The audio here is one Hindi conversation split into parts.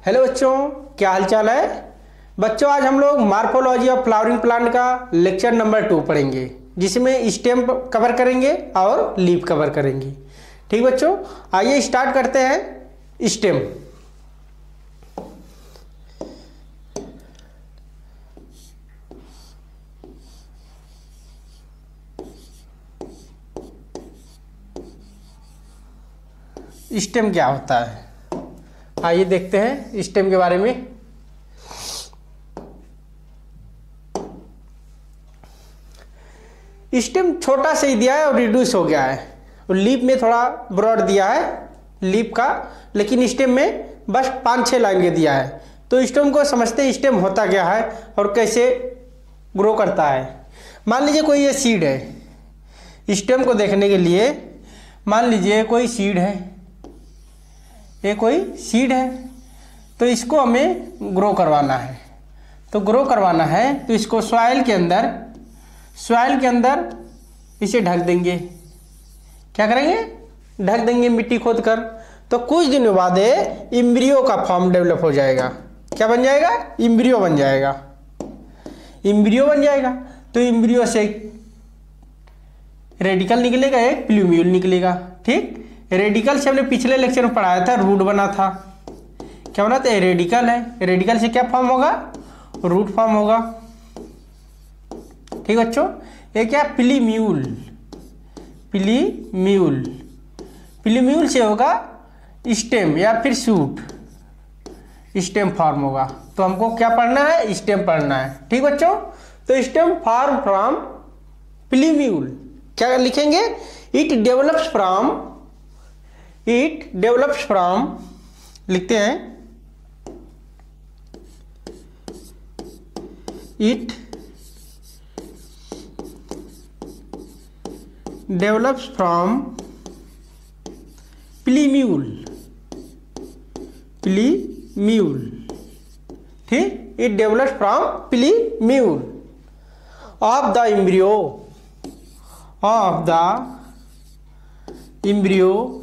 हेलो बच्चों, क्या हाल चाल है। बच्चों आज हम लोग मॉर्फोलॉजी ऑफ फ्लावरिंग प्लांट का लेक्चर नंबर 2 पढ़ेंगे, जिसमें स्टेम कवर करेंगे और लीफ कवर करेंगे। ठीक बच्चों, आइए स्टार्ट करते हैं। स्टेम स्टेम क्या होता है, आइए देखते हैं स्टेम के बारे में। स्टेम छोटा से ही दिया है और रिड्यूस हो गया है, और लीफ में थोड़ा ब्रॉड दिया है लीफ का, लेकिन स्टेम में बस 5-6 लाइन के दिया है। तो स्टेम को समझते हैं, स्टेम होता क्या है और कैसे ग्रो करता है। मान लीजिए कोई ये सीड है। स्टेम को देखने के लिए मान लीजिए कोई सीड है, ये कोई सीड है, तो इसको हमें ग्रो करवाना है। तो ग्रो करवाना है तो इसको सॉइल के अंदर इसे ढक देंगे। क्या करेंगे? ढक देंगे मिट्टी खोद कर। तो कुछ दिनों बाद इम्ब्रियो का फॉर्म डेवलप हो जाएगा। क्या बन जाएगा? इम्ब्रियो बन जाएगा। इम्ब्रियो बन जाएगा तो इम्ब्रियो से रेडिकल निकलेगा, एक प्लूम्यूल निकलेगा। ठीक, रेडिकल से हमने पिछले लेक्चर में पढ़ाया था, रूट बना था। क्या बना था? रेडिकल है। रेडिकल से क्या फॉर्म होगा? रूट फॉर्म होगा। ठीक बच्चों, ये क्या? प्लूम्यूल। प्लूम्यूल प्लूम्यूल से होगा स्टेम या फिर शूट, स्टेम फॉर्म होगा। तो हमको क्या पढ़ना है? स्टेम पढ़ना है। ठीक बच्चों, तो स्टेम फॉर्म फ्रॉम प्लूम्यूल। क्या लिखेंगे? इट डेवलप्स फ्रॉम लिखते हैं, इट डेवलप्स फ्रॉम प्लूम्यूल। ठीक, it develops from plumule of the embryo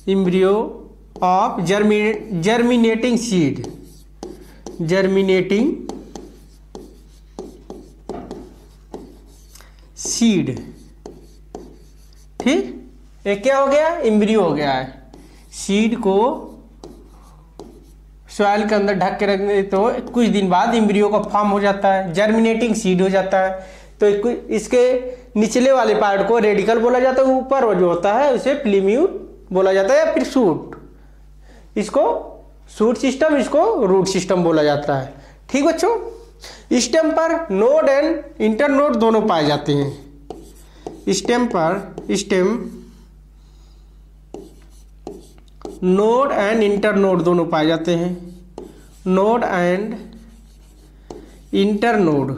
of germinating seed। ठीक, ये क्या हो गया? एम्ब्रियो हो गया है। सीड को सॉइल के अंदर ढक के रखने तो कुछ दिन बाद एम्ब्रियो का फॉर्म हो जाता है, जर्मिनेटिंग सीड हो जाता है। तो इसके निचले वाले पार्ट को रेडिकल बोला जाता है, ऊपर जो होता है उसे प्लूम्यूल बोला जाता है या फिर शूट। इसको शूट सिस्टम, इसको रूट सिस्टम बोला जाता है। ठीक बच्चों, स्टेम पर नोड एंड इंटरनोड दोनों पाए जाते हैं। नोड एंड इंटरनोड दोनों पाए जाते हैं। Node and internode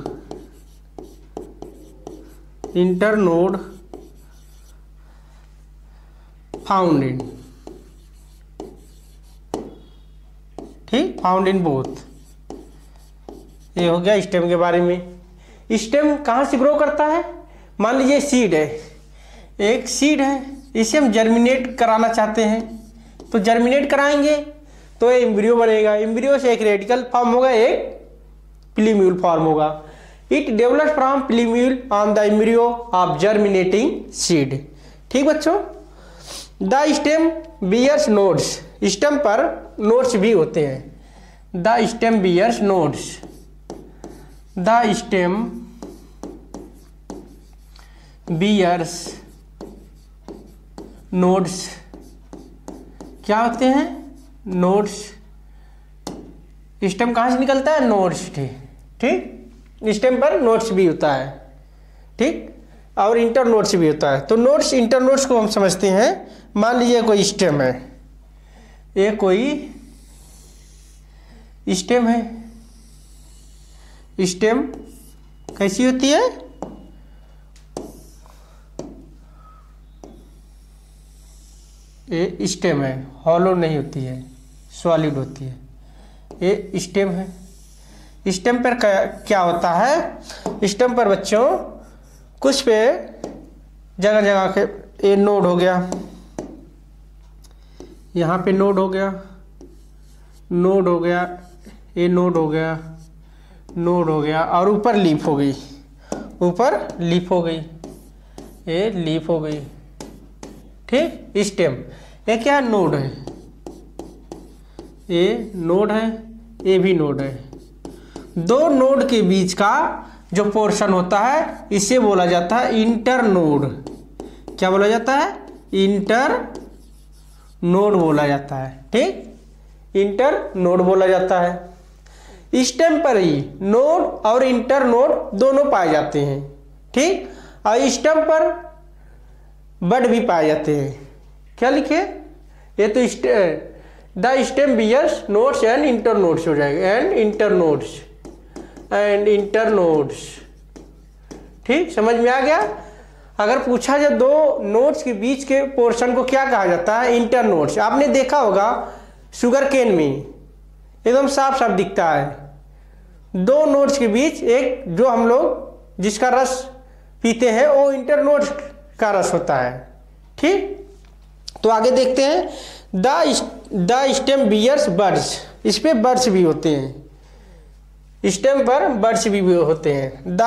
found in, ठीक, फाउंड इन बोथ। ये हो गया स्टेम के बारे में। स्टेम कहाँ से ग्रो करता है? मान लीजिए सीड है, एक सीड है, इसे हम जर्मिनेट कराना चाहते हैं। तो जर्मिनेट कराएंगे तो ये एम्ब्रियो बनेगा। एम्ब्रियो से एक रेडिकल फॉर्म होगा, एक प्लूम्यूल फॉर्म होगा। It develops from plumule on the embryo of germinating seed. ठीक बच्चों, the stem bears nodes. Stem पर नोड्स भी होते हैं। The stem bears nodes. The stem bears nodes. क्या होते हैं? नोड्स। स्टेम कहाँ से निकलता है? नोड्स। ठीक, स्टेम पर नोड्स भी होता है। ठीक, और इंटरनोड्स भी होता है। तो नोड्स इंटरनोड्स को हम समझते हैं। मान लीजिए कोई स्टेम है, ये कोई स्टेम है। स्टेम कैसी होती है? ये स्टेम है, हॉलो नहीं होती है, सॉलिड होती है। ये स्टेम है। स्टेम पर क्या होता है? स्टेम पर बच्चों कुछ पे जगह जगह के ये नोड हो गया, यहाँ पे नोड हो गया, नोड हो गया, ये नोड हो गया, नोड हो गया, और ऊपर लीफ हो गई, ऊपर लीफ हो गई, ये लीफ हो गई। ठीक, स्टेम, ये क्या नोड है, ये नोड है, ये भी नोड है। दो नोड के बीच का जो पोर्शन होता है इसे बोला जाता है इंटर नोड। क्या बोला जाता है? इंटर नोड बोला जाता है। ठीक, इंटर नोड बोला जाता है। स्टेम पर ही नोड और इंटर नोड दोनों पाए जाते हैं। ठीक, और स्टेम पर बड भी पाए जाते हैं। क्या लिखे? ये तो the stem bears nodes and inter nodes हो जाएगा, and inter nodes, and inter nodes. ठीक, समझ में आ गया? अगर पूछा जाए दो नोड्स के बीच के पोर्शन को क्या कहा जाता है? Inter nodes. आपने देखा होगा शुगर केन में एकदम साफ साफ दिखता है दो नोड्स के बीच एक जो हम लोग जिसका रस पीते हैं वो इंटर नोड्स का रस होता है। ठीक, तो आगे देखते हैं द स्टेम बियर्स बड्स। इस पे बड्स भी होते हैं, स्टेम पर बड्स भी होते हैं। The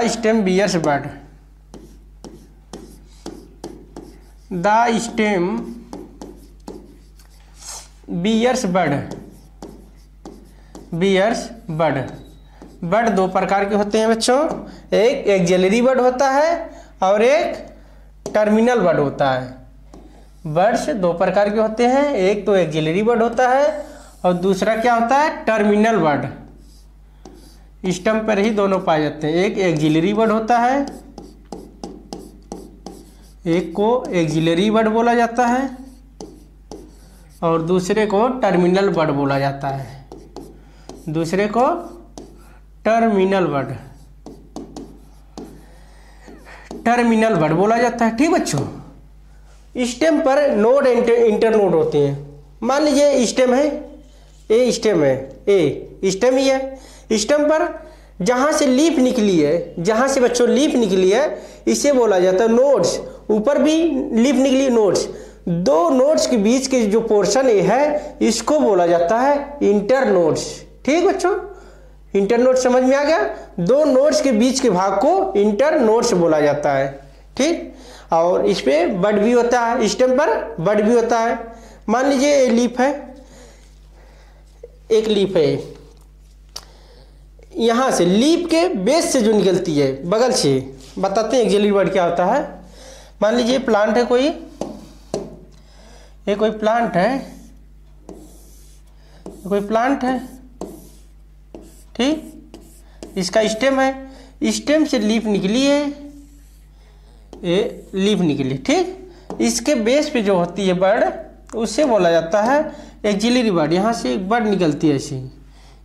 stem bears bud, the stem bears bud, bears bud. Bud दो प्रकार के होते हैं बच्चों, एक एक्सिलरी बड होता है और एक टर्मिनल बड होता है। बड्स दो प्रकार के होते हैं, एक तो एक्सिलरी बड होता है और दूसरा क्या होता है? टर्मिनल बड। स्टेम पर ही दोनों पाए जाते हैं। एक एक्सिलरी बड होता है, एक को एक्सिलरी बड बोला जाता है और दूसरे को टर्मिनल बड बोला जाता है। दूसरे को टर्मिनल बड, टर्मिनल बड बोला जाता है। ठीक बच्चों, स्टेम पर नोड इंटर नोड होते हैं। मान लीजिए स्टेम है, ए स्टेम है, ए स्टेम ही है। स्टेम पर जहाँ से लीफ निकली है, जहाँ से बच्चों लीफ निकली है इसे बोला जाता है नोड्स। ऊपर भी लीफ निकली, नोड्स। दो नोड्स के बीच के जो पोर्शन ये है इसको बोला जाता है इंटर नोड्स। ठीक बच्चों, इंटर नोड्स समझ में आ गया? दो नोड्स के बीच के भाग को इंटर नोड्स बोला जाता है। ठीक, और इस पे बड भी होता है, स्टेम पर बड भी होता है। मान लीजिए लीफ है, एक लीफ है, यहाँ से लीफ के बेस से जो निकलती है बगल से, बताते हैं एक्सिलरी बड क्या होता है। मान लीजिए प्लांट है कोई, ये कोई प्लांट है, कोई प्लांट है। ठीक, इसका स्टेम है, स्टेम से लीफ निकली है, ये लीफ निकली। ठीक, इसके बेस पे जो होती है बड उससे बोला जाता है एक्सिलरी बड। यहाँ से एक बड निकलती है ऐसी,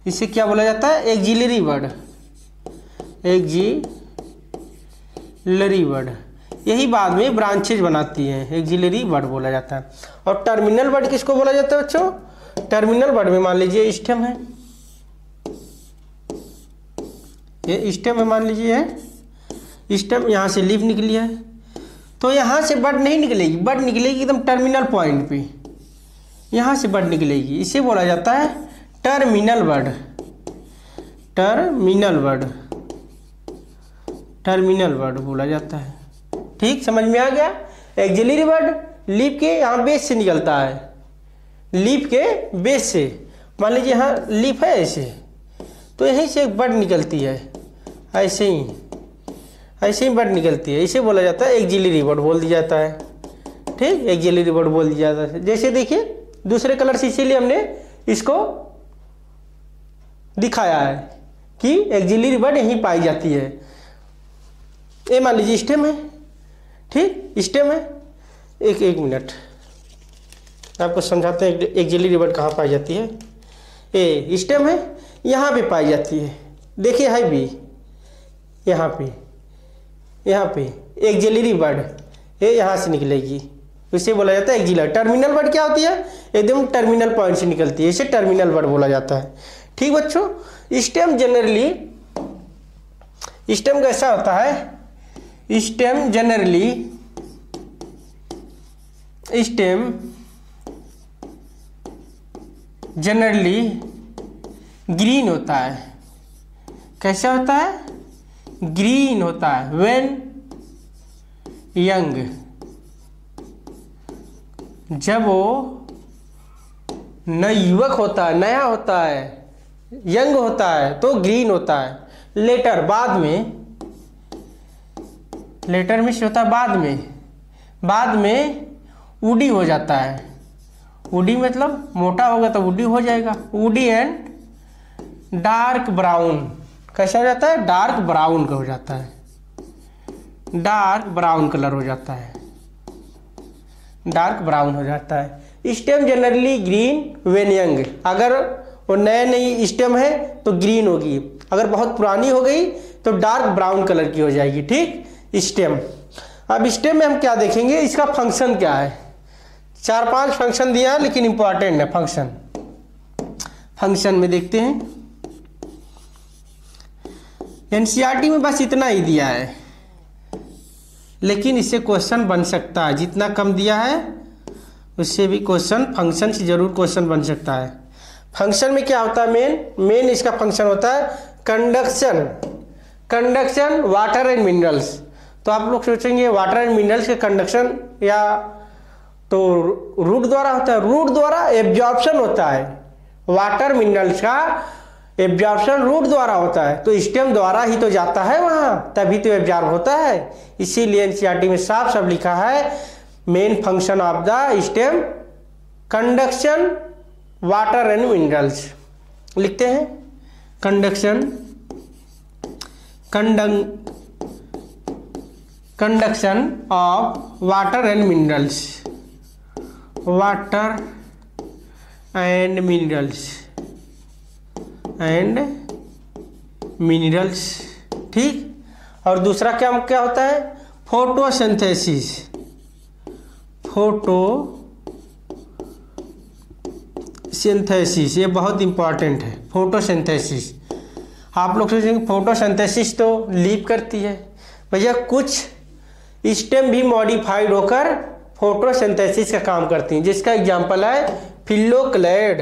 इसे क्या बोला जाता है? एक्सिलरी बड, एक्सिलरी बड। यही बाद में ब्रांचेज बनाती हैं, एक्सिलरी बड बोला जाता है। और टर्मिनल बड किसको बोला जाता है बच्चों? टर्मिनल बड में मान लीजिए स्टेम है, ये स्टेम है, मान लीजिए है स्टेम, यहाँ से लीफ निकली है तो यहाँ से बड नहीं निकलेगी, बड निकलेगी एकदम टर्मिनल पॉइंट पे, यहाँ से बड निकलेगी। इसे बोला जाता है टर्मिनल बड, टर्मिनल बड, टर्मिनल बड बोला जाता है। ठीक, समझ में आ गया? एक्सिलरी बड लीफ के यहाँ बेस से निकलता है, लीफ के बेस से। मान लीजिए यहाँ लीफ है ऐसे, तो यहीं से एक बड निकलती है, ऐसे ही बड निकलती है। इसे बोला जाता है एक्सिलरी बड बोल दिया जाता है। ठीक, एक्सिलरी बड बोल दिया जाता है। जैसे देखिए दूसरे कलर से, इसीलिए हमने इसको दिखाया है कि एक्सिलरी बड यहीं पाई जाती है। ये मान लीजिए स्टेम है। ठीक, स्टेम है। एक मिनट आपको समझाते हैं एक्सिलरी बड कहाँ पाई जाती है। ये स्टेम है, यहाँ पे पाई जाती है। देखिए है भी यहाँ पे एक्सिलरी बड, ये यहाँ से निकलेगी, इसे बोला जाता है एक्सिलरी। टर्मिनल बड क्या होती है? एकदम टर्मिनल पॉइंट से निकलती है, इसे टर्मिनल बड बोला जाता है। ठीक बच्चों, स्टेम जनरली, स्टेम कैसा होता है? Stem generally stem generally green होता है। कैसा होता है? ग्रीन होता है व्हेन यंग, जब वो युवक होता है, नया होता है, यंग होता है तो ग्रीन होता है। लेटर बाद में, लेटर मिस होता है बाद में वुडी हो जाता है। वुडी मतलब मोटा होगा तो वुडी हो जाएगा। वुडी एंड डार्क ब्राउन, कैसा हो जाता है? डार्क ब्राउन का हो जाता है, डार्क ब्राउन कलर हो जाता है, डार्क ब्राउन हो जाता है। Stem generally green when young, अगर वो नए नई स्टेम है तो ग्रीन होगी, अगर बहुत पुरानी हो गई तो डार्क ब्राउन कलर की हो जाएगी। ठीक, स्टेम। अब स्टेम में हम क्या देखेंगे, इसका फंक्शन क्या है। 4-5 फंक्शन दिया है लेकिन इंपॉर्टेंट है फंक्शन। फंक्शन में देखते हैं, एनसीईआरटी में बस इतना ही दिया है, लेकिन इससे क्वेश्चन बन सकता है। जितना कम दिया है उससे भी क्वेश्चन, फंक्शन से जरूर क्वेश्चन बन सकता है। फंक्शन में क्या होता है? मेन इसका फंक्शन होता है कंडक्शन वाटर एंड मिनरल्स। तो आप लोग सोचेंगे वाटर एंड मिनरल्स के कंडक्शन या तो रूट द्वारा होता है। रूट द्वारा एब्जॉर्प्शन होता है, वाटर मिनरल्स का एब्जॉर्प्शन रूट द्वारा होता है, तो स्टेम द्वारा ही तो जाता है वहां, तभी तो एब्जॉर्ब होता है। इसीलिए एनसीईआरटी में साफ साफ लिखा है main function of the stem conduction water and minerals. लिखते हैं conduction of water and minerals, water and minerals. ठीक, और दूसरा क्या होता है? फोटोसिंथेसिस। फोटोसिंथेसिस ये बहुत इंपॉर्टेंट है। फोटोसिंथेसिस, आप लोग सोचेंगे फोटोसिंथेसिस तो लीफ करती है, भैया कुछ स्टेम भी मॉडिफाइड होकर फोटोसिंथेसिस का काम करती हैं, जिसका एग्जांपल है फिल्लोक्लैड।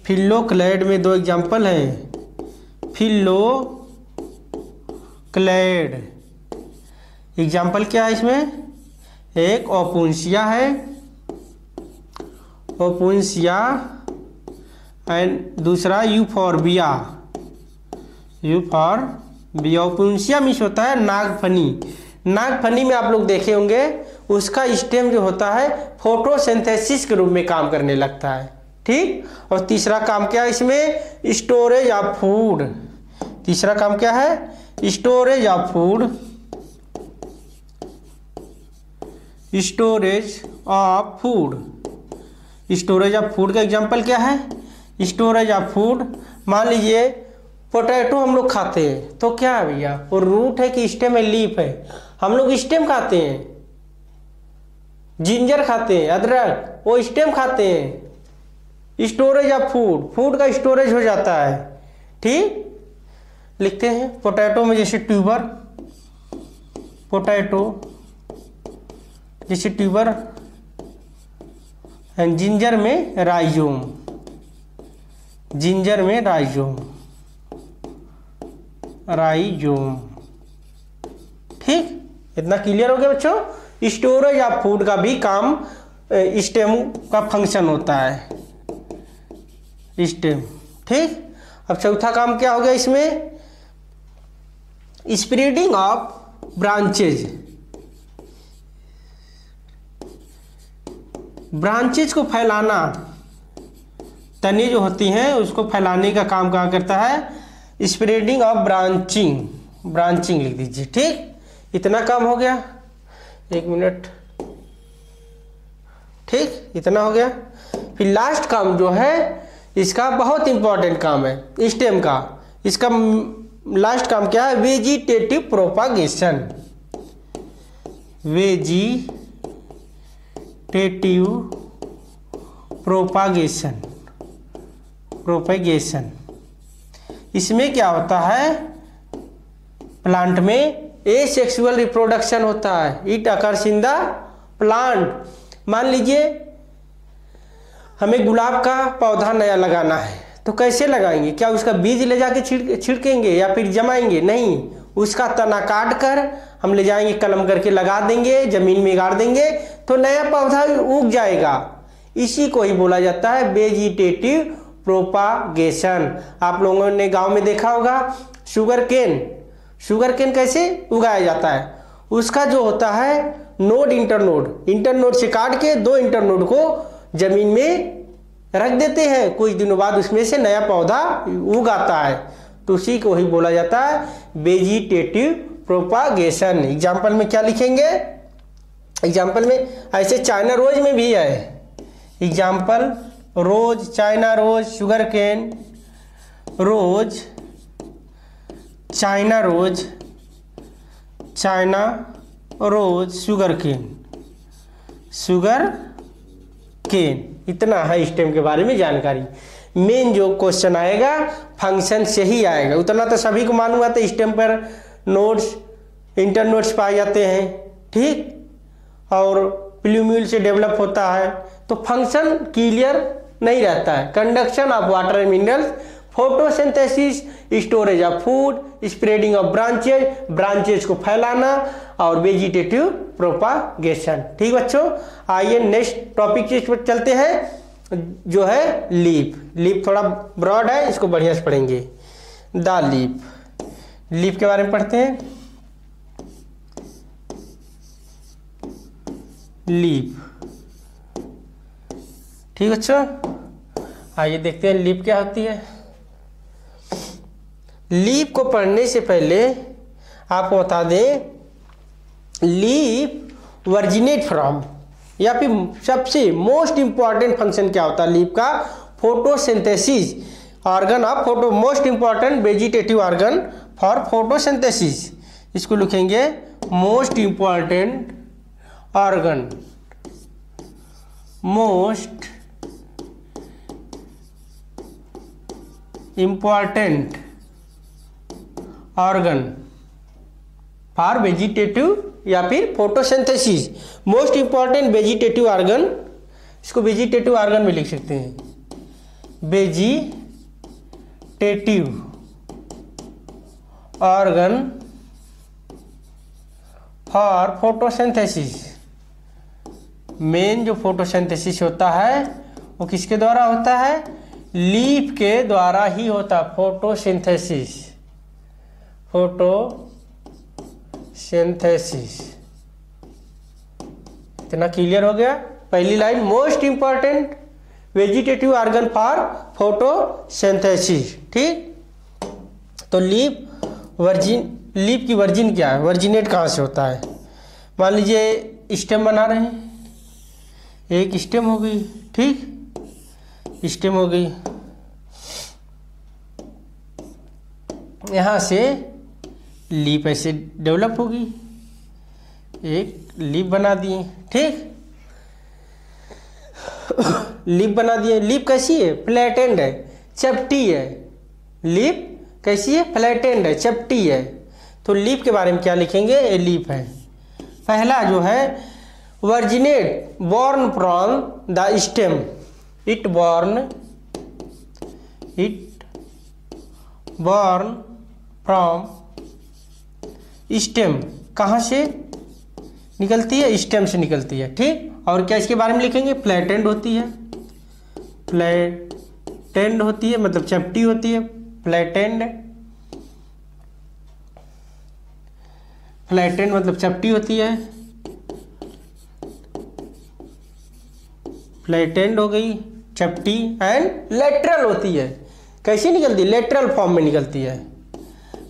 फिल्लोक्लैड में 2 एग्जांपल हैं। फिल्लोक्लैड एग्जांपल क्या है इसमें? एक ओपुंसिया है, ओपुंसिया, एंड दूसरा यूफॉर्बिया। ओपुंसिया मीन्स होता है नागफनी। नागफनी में आप लोग देखे होंगे उसका स्टेम जो होता है फोटोसिंथेसिस के रूप में काम करने लगता है। ठीक, और तीसरा काम क्या है इसमें? Storage of food. तीसरा काम क्या है? Storage of food. Storage of food. Storage of food का एग्जांपल क्या है? स्टोरेज ऑफ फूड, मान लीजिए पोटैटो हम लोग खाते हैं तो क्या है भैया, वो रूट है कि स्टेम है, लीफ है? हम लोग स्टेम खाते हैं। जिंजर खाते हैं, अदरक, वो स्टेम खाते हैं। स्टोरेज ऑफ फूड, फूड का स्टोरेज हो जाता है। ठीक, लिखते हैं पोटैटो में जैसे ट्यूबर, पोटैटो जैसे ट्यूबर, एंड जिंजर में राइजोम, जिंजर में राइजोम। ठीक, इतना क्लियर हो गया बच्चों? स्टोरेज ऑफ फूड का भी काम स्टेम का फंक्शन होता है, स्टेम। ठीक, अब चौथा काम क्या हो गया इसमें? Spreading of branches. ब्रांचेज को फैलाना, तनी जो होती हैं उसको फैलाने का काम क्या करता है? Spreading of branching. ब्रांचिंग लिख दीजिए। ठीक, इतना काम हो गया। 1 मिनट। ठीक, इतना हो गया। फिर लास्ट काम जो है इसका बहुत इंपॉर्टेंट काम है स्टेम का। इसका लास्ट काम क्या है? Vegetative propagation. Vegetative propagation. इसमें क्या होता है? प्लांट में एसेक्सुअल रिप्रोडक्शन होता है। It occurs in the plant, मान लीजिए हमें गुलाब का पौधा नया लगाना है, तो कैसे लगाएंगे? क्या उसका बीज ले जाके छिड़केंगे या फिर जमाएंगे? नहीं, उसका तना काट कर हम ले जाएंगे, कलम करके लगा देंगे, जमीन में गाड़ देंगे, तो नया पौधा उग जाएगा। इसी को ही बोला जाता है वेजिटेटिव प्रोपागेशन। आप लोगों ने गांव में देखा होगा शुगर केन कैसे उगाया जाता है? उसका जो होता है नोड इंटरनोड से काट के 2 इंटरनोड को जमीन में रख देते हैं, कुछ दिनों बाद उसमें से नया पौधा उग आता है, तो उसी को ही बोला जाता है वेजिटेटिव प्रोपागेशन। एग्जाम्पल में क्या लिखेंगे? एग्जाम्पल में ऐसे चाइना रोज में भी है, एग्जाम्पल रोज, चाइना रोज, शुगर केन रोज, चाइना रोज, शुगर केन। इतना है स्टेम के बारे में जानकारी। मेन जो क्वेश्चन आएगा फंक्शन से ही आएगा, उतना तो सभी को मालूम आता है। स्टेम पर नोड्स, इंटरनोड्स पाए जाते हैं, ठीक, और प्लूम्यूल से डेवलप होता है, तो फंक्शन क्लियर नहीं रहता है। Conduction of water and minerals, photosynthesis, storage of food, spreading of branches को फैलाना, और वेजिटेटिव प्रोपागेशन। ठीक बच्चों, आइए नेक्स्ट टॉपिक पर चलते हैं, जो है लीफ थोड़ा ब्रॉड है, इसको बढ़िया से पढ़ेंगे। द लीफ के बारे में पढ़ते हैं। लीफ, ठीक बच्चों, आइए देखते हैं लीफ क्या होती है। लीफ को पढ़ने से पहले आपको बता दें, लीफ वर्जिनेट फ्रॉम, या फिर सबसे मोस्ट इंपॉर्टेंट फंक्शन क्या होता है लीफ का? Photosynthesis, organ of photo, most important vegetative organ for photosynthesis. इसको लिखेंगे most important organ, most important organ for vegetative या फिर photosynthesis, most important vegetative organ. इसको वेजिटेटिव ऑर्गन में लिख सकते हैं, vegetative organ for photosynthesis. Main जो फोटोसिंथेसिस होता है वो किसके द्वारा होता है? लीफ के द्वारा ही होता है फोटोसिंथेसिस। इतना क्लियर हो गया? पहली line, most important vegetative organ for photosynthesis. ठीक, तो लीफ की वर्जिन क्या है? वर्जिनेट कहाँ से होता है? मान लीजिए स्टेम बना रहे हैं, एक स्टेम हो गई, ठीक, स्टेम हो गई, यहाँ से लीफ ऐसे डेवलप होगी, एक लीफ बना दिए, ठीक, लीफ बना दिए। लीफ कैसी है? फ्लैटेंड है, चपटी है। लीफ कैसी है? फ्लैटेंड है, चपटी है। तो लीफ के बारे में क्या लिखेंगे? ये लीफ है। पहला जो है वर्जिनेट, born from the stem, it born from stem. कहाँ से निकलती है? स्टेम से निकलती है, ठीक। और क्या इसके बारे में लिखेंगे? फ्लैटेंड होती है, फ्लैटेंड होती है मतलब चपटी होती है, फ्लैटेंड मतलब चपटी होती है, फ्लैटेंड हो गई, चपटी, एंड लेटरल होती है। कैसे निकलती है? लेटरल फॉर्म में निकलती है,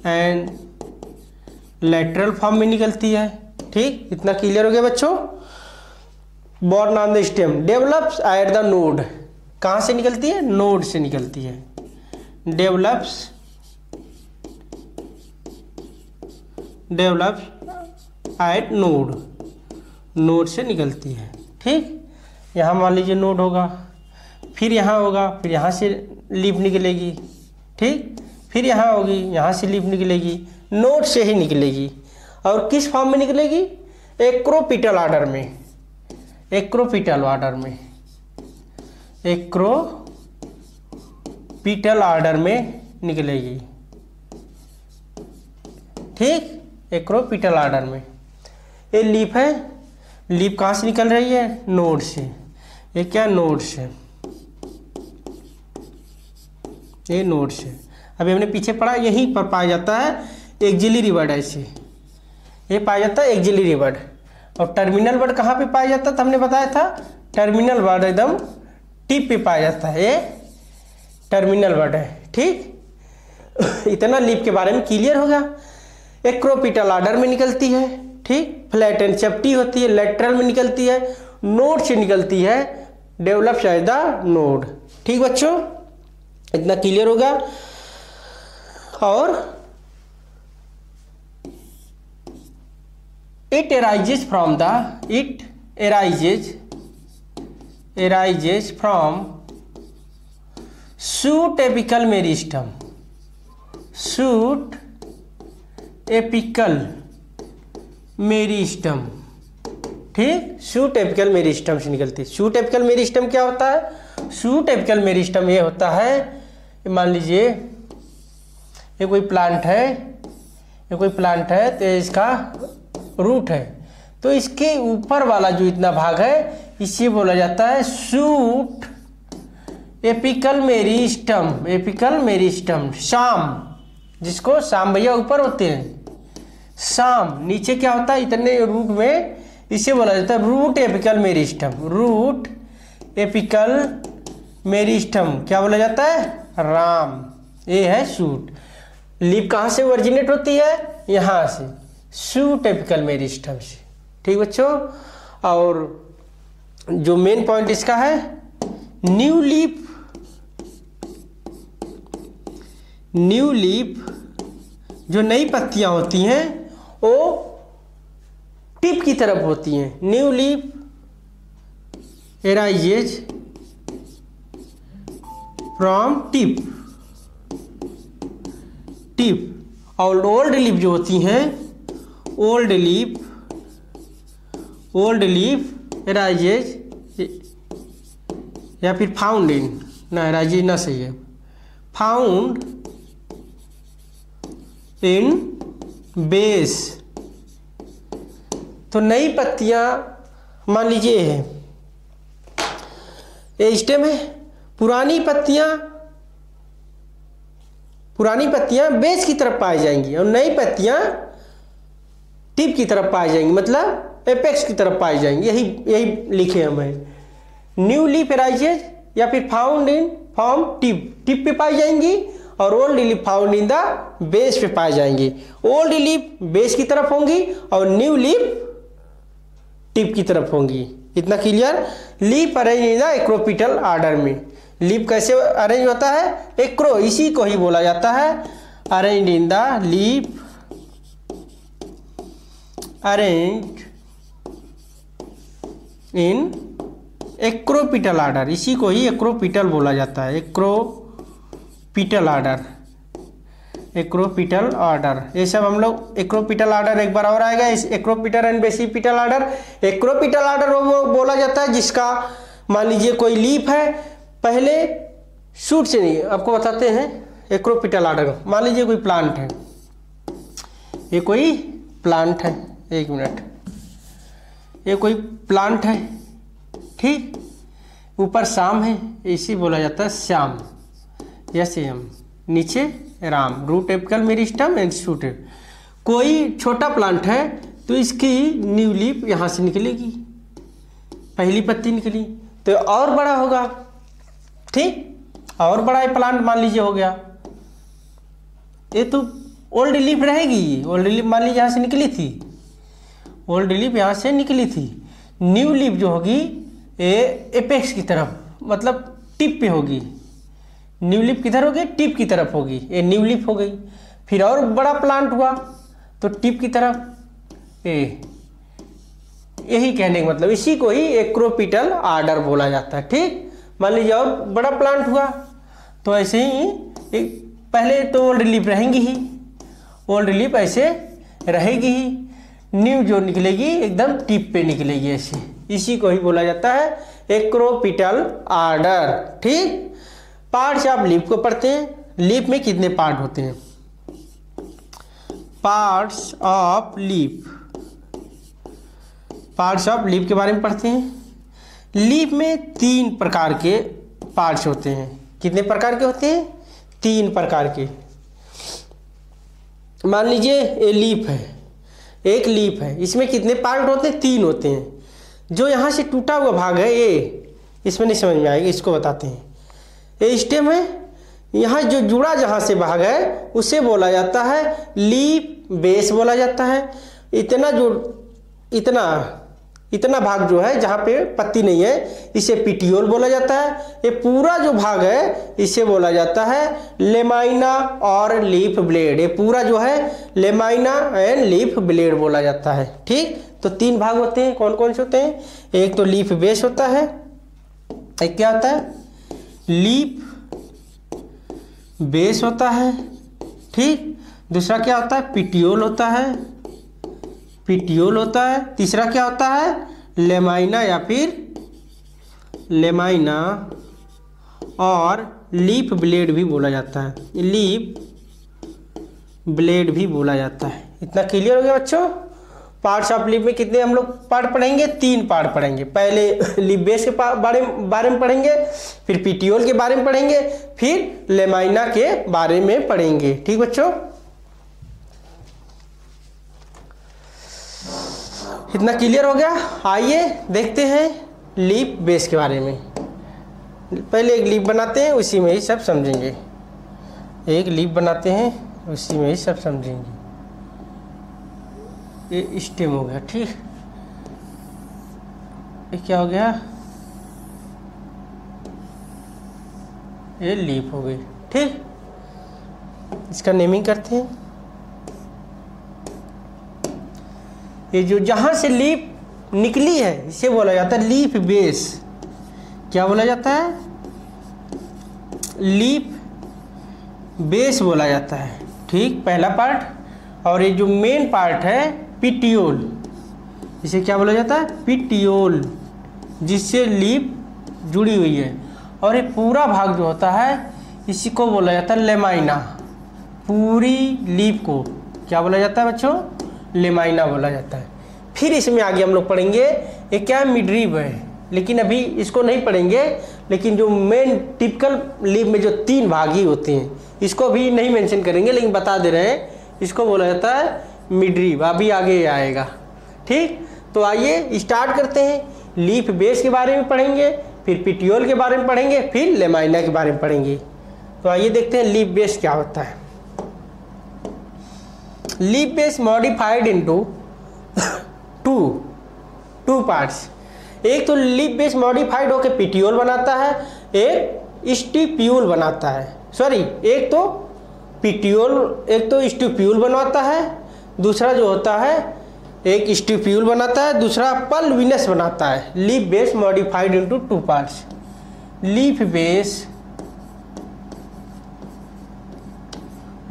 एंड लेटरल फॉर्म में निकलती है, ठीक। इतना क्लियर हो गया बच्चों? Born on the stem, develops at the node. कहाँ से निकलती है? नोड से निकलती है, डेवलप्स एट नोड से निकलती है, ठीक। यहाँ मान लीजिए नोड होगा, फिर यहाँ होगा, फिर यहाँ से लीफ निकलेगी, ठीक, फिर यहाँ होगी, यहाँ से लीफ निकलेगी, नोड से ही निकलेगी। और किस फॉर्म में निकलेगी? एक्रोपिटल ऑर्डर में। एक्रोपिटल ऑर्डर में, एक्रोपिटल ऑर्डर में निकलेगी। ठीक, एक्रोपिटल ऑर्डर में। ये लीफ है, लीफ कहाँ से निकल रही है? नोड से। ये क्या? नोड से, ये नोड से। अभी हमने पीछे पढ़ा, यहीं पर पाया जाता है एक्सिलरी वर्ड। ऐसे ये पाया जाता है एक्सिलरी वर्ड। और टर्मिनल वर्ड कहाँ पे पाया जाता था? हमने बताया था टर्मिनल वर्ड एकदम टिप पे पाया जाता है। ये टर्मिनल वर्ड है। ठीक, इतना लीफ के बारे में क्लियर होगा। एक्रोपिटल ऑर्डर में निकलती है। ठीक, फ्लैट एंड चपटी होती है, लेटरल में निकलती है, नोड से निकलती है, डेवलप्स एज द नोड। ठीक बच्चों, इतना क्लियर होगा। और it arises from from shoot apical meristem, shoot apical meristem। ठीक, शूट एपिकल मेरिस्टम से निकलती है। शूट एपिकल मेरिस्टम क्या होता है? शूट एपिकल मेरिस्टम ये होता है, मान लीजिए ये कोई प्लांट है, ये कोई प्लांट है, तो इसका रूट है, तो इसके ऊपर वाला जो इतना भाग है इसे बोला जाता है shoot apical meristem. Apical meristem, शाम, जिसको शाम भैया ऊपर होते हैं, शाम। नीचे क्या होता है? इतने रूट में, इसे बोला जाता है root apical meristem. Root apical meristem क्या बोला जाता है? राम। ये है शूट। लीफ कहाँ से ओरिजिनेट होती है? यहाँ से, शूट एपिकल मेरिस्टम से। ठीक बच्चों, और जो मेन पॉइंट इसका है, न्यू लीफ, न्यू लीफ जो नई पत्तियां होती हैं वो टिप की तरफ होती हैं। New leaf arises from tip, tip. और ओल्ड लीफ जो होती हैं, ओल्ड लीफ एराइजेज या फिर फाउंड इन, ना एराइजेज ना सही है, फाउंड इन बेस। तो नई पत्तियां, मान लीजिए है ये स्टेम है, पुरानी पत्तियां बेस की तरफ पाई जाएंगी और नई पत्तियां टिप की तरफ पाई जाएंगी, मतलब एपेक्स की तरफ पाई जाएंगी। यही लिखे हमें, न्यू लीफ एराइजेज या फिर found in form tip, tip पे पाई जाएंगी, और old leaf found in the base पे पाए जाएंगे। ओल्ड लीफ बेस की तरफ होंगी और न्यू लीफ टिप की तरफ होंगी। इतना clear? Leaf arrange in the acropetal order में। लीफ कैसे अरेंज होता है? एक्रो, इसी को ही बोला जाता है arrange in the leaf, arrange in acropetal order, इसी को ही एक्रोपिटल बोला जाता है। एक्रोपिटल ऑर्डर, एक्रोपिटल ऑर्डर, ये सब हम लोग एक्रोपिटल ऑर्डर एक बार और आएगा। इस acropetal and basipetal order. Acropetal order वो बोला जाता है जिसका, मान लीजिए कोई लीफ है, पहले शूट से नहीं, आपको बताते हैं एक्रोपिटल ऑर्डर। मान लीजिए कोई प्लांट है, ये कोई प्लांट है, एक मिनट, ये कोई प्लांट है, ठीक, ऊपर शाम है, इसी बोला जाता है श्याम, यस एम, नीचे Ram. Root apical meristem and shoot. कोई छोटा प्लांट है तो इसकी न्यू लीफ यहाँ से निकलेगी, पहली पत्ती निकली तो और बड़ा होगा, ठीक, और बड़ा ये प्लांट मान लीजिए हो गया। ये तो ओल्ड लीफ रहेगी, ओल्ड लीफ मान लीजिए यहाँ से निकली थी, ओल्ड लीफ यहाँ से निकली थी। न्यू लीफ जो होगी ये एपेक्स की तरफ, मतलब टिप पे होगी। न्यू लीफ किधर होगी? टिप की तरफ होगी, ये न्यू लीफ हो गई। फिर और बड़ा प्लांट हुआ तो टिप की तरफ, यही कहने का मतलब, इसी को ही एक्रोपिटल ऑर्डर बोला जाता है, ठीक। मान लीजिए और बड़ा प्लांट हुआ तो ऐसे ही पहले तो ओल्ड लीफ रहेंगी ही, ओल्ड लीफ ऐसे रहेगी ही, न्यू जो निकलेगी एकदम टिप पे निकलेगी ऐसे। इसी को ही बोला जाता है एक्रोपिटल ऑर्डर। ठीक, पार्ट्स ऑफ लीफ को पढ़ते हैं। लीफ में कितने पार्ट होते हैं? Parts of leaf, parts of leaf के बारे में पढ़ते हैं। लीफ में 3 प्रकार के पार्ट्स होते हैं। कितने प्रकार के होते हैं? 3 प्रकार के। मान लीजिए ये लीफ है, एक लीफ है, इसमें कितने पार्ट होते हैं? 3 होते हैं। जो यहाँ से टूटा हुआ भाग है ये, इसमें नहीं समझ में आएगा, इसको बताते हैं। ये स्टेम है, यहाँ जो जुड़ा जहाँ से भाग है उसे बोला जाता है लीफ बेस बोला जाता है। इतना भाग जो है जहाँ पे पत्ती नहीं है इसे पिटियोल बोला जाता है। ये पूरा जो भाग है इसे बोला जाता है लेमाइना और लीफ ब्लेड। ये पूरा जो है लेमाइना एंड लीफ ब्लेड बोला जाता है। ठीक, तो 3 भाग होते हैं। कौन कौन से होते हैं? एक तो लीफ बेस होता है, एक क्या होता है? लीफ बेस होता है। ठीक, दूसरा क्या होता है? पिटियोल होता है, पिटियोल होता है। तीसरा क्या होता है? लेमाइना या फिर लेमाइना और लीफ ब्लेड भी बोला जाता है, लीफ ब्लेड भी बोला जाता है। इतना क्लियर हो गया बच्चों? पार्ट्स ऑफ लीफ में कितने हम लोग पार्ट पढ़ेंगे? 3 पार्ट पढ़ेंगे। पहले लीफ बेस के बारे में पढ़ेंगे, फिर पिटियोल के बारे में पढ़ेंगे, फिर लेमाइना के बारे में पढ़ेंगे। ठीक बच्चों, इतना क्लियर हो गया? आइए देखते हैं लीफ बेस के बारे में। पहले एक लीफ बनाते हैं, उसी में ही सब समझेंगे। एक लीफ बनाते हैं, उसी में ही सब समझेंगे। ये स्टेम हो गया। ठीक, ये क्या हो गया? ये लीफ हो गई। ठीक, इसका नेमिंग करते हैं। ये जो जहाँ से लीफ निकली है इसे बोला जाता है लीफ बेस। क्या बोला जाता है? लीफ बेस बोला जाता है। ठीक, पहला पार्ट। और ये जो मेन पार्ट है पिटियोल, इसे क्या बोला जाता है? पिटियोल, जिससे लीफ जुड़ी हुई है। और ये पूरा भाग जो होता है इसी को बोला जाता है लेमाइना। पूरी लीफ को क्या बोला जाता है बच्चों? लेमाइना बोला जाता है। फिर इसमें आगे हम लोग पढ़ेंगे ये क्या है? मिडरिब है, लेकिन अभी इसको नहीं पढ़ेंगे। लेकिन जो मेन टिपिकल लीफ में जो 3 भाग ही होते हैं इसको भी नहीं मेंशन करेंगे, लेकिन बता दे रहे हैं, इसको बोला जाता है मिडरिब। अभी आगे आएगा। ठीक, तो आइए स्टार्ट करते हैं। लीफ बेस के बारे में पढ़ेंगे, फिर पिटियोल के बारे में पढ़ेंगे, फिर लेमाइना के बारे में पढ़ेंगे। तो आइए देखते हैं लीफ बेस क्या होता है। Leaf base modified into two parts. एक तो लीफ बेस मॉडिफाइड होकर पिटियोल बनाता है, एक स्टिप्यूल बनाता है। सॉरी, एक तो स्टिप्यूल बनवाता है, दूसरा जो होता है एक स्टिप्यूल बनाता है, दूसरा पल्विनस बनाता है। Leaf base modified into 2 parts. Leaf base